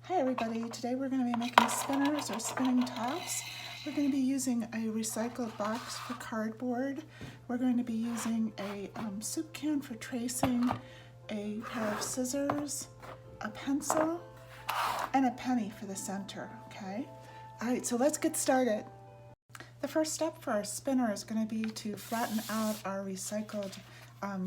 Hi everybody, today we're going to be making spinners or spinning tops. We're going to be using a recycled box for cardboard. We're going to be using a soup can for tracing, a pair of scissors, a pencil, and a penny for the center, okay? Alright, so let's get started. The first step for our spinner is going to be to flatten out our recycled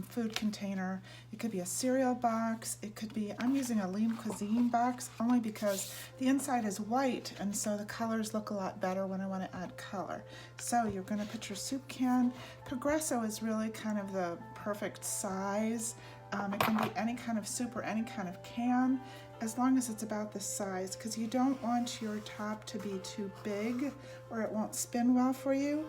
food container. It could be a cereal box, it could be, I'm using a Lean Cuisine box only because the inside is white and so the colors look a lot better when I want to add color. So you're going to put your soup can. Progresso is really kind of the perfect size. It can be any kind of soup or any kind of can, as long as it's about this size, because you don't want your top to be too big or it won't spin well for you.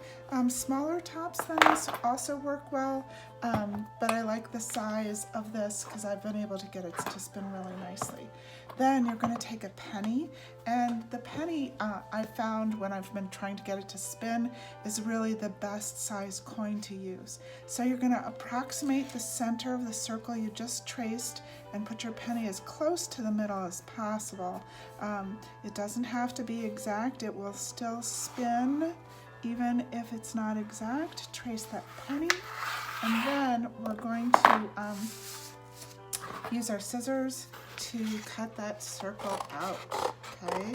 Smaller tops than this also work well, but I like the size of this because I've been able to get it to spin really nicely. Then you're going to take a penny, and the penny I found when I've been trying to get it to spin is really the best size coin to use. So you're going to approximate the center of the circle you just traced and put your penny as close to the middle as possible. It doesn't have to be exact, it will still spin even if it's not exact. Trace that penny, and then we're going to use our scissors to cut that circle out, okay?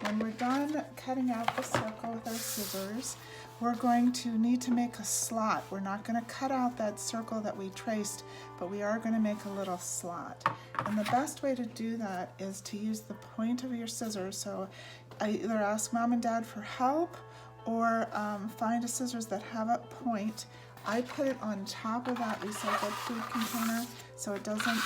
When we're done cutting out the circle with our scissors, we're going to need to make a slot. We're not going to cut out that circle that we traced, but we are going to make a little slot. And the best way to do that is to use the point of your scissors. So I either ask Mom and Dad for help or find a scissors that have a point. I put it on top of that recycled food container so it doesn't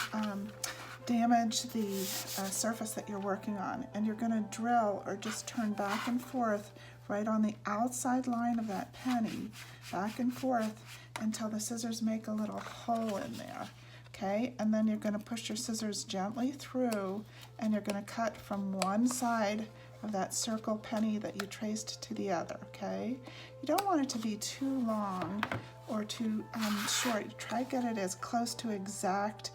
damage the surface that you're working on. And you're going to drill or just turn back and forth right on the outside line of that penny, back and forth until the scissors make a little hole in there. Okay, and then you're going to push your scissors gently through and you're going to cut from one side of that circle penny that you traced to the other, okay? You don't want it to be too long or too short. Try to get it as close to exact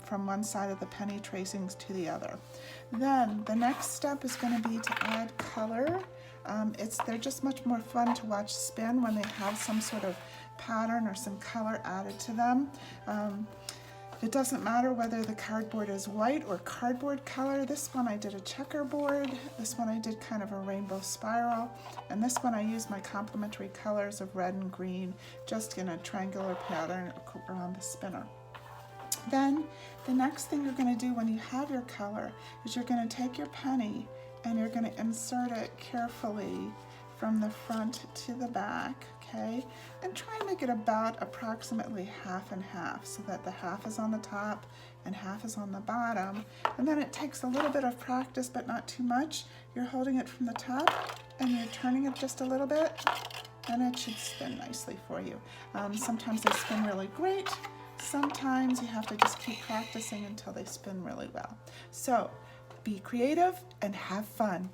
from one side of the penny tracings to the other. Then the next step is going to be to add color. They're just much more fun to watch spin when they have some sort of pattern or some color added to them. It doesn't matter whether the cardboard is white or cardboard color. This one I did a checkerboard, this one I did kind of a rainbow spiral, and this one I used my complementary colors of red and green just in a triangular pattern around the spinner. Then the next thing you're going to do when you have your color is you're going to take your penny and you're going to insert it carefully from the front to the back, okay? And try and make it about approximately half and half so that the half is on the top and half is on the bottom. And then it takes a little bit of practice, but not too much. You're holding it from the top and you're turning it just a little bit and it should spin nicely for you. Sometimes they spin really great. Sometimes you have to just keep practicing until they spin really well. So be creative and have fun.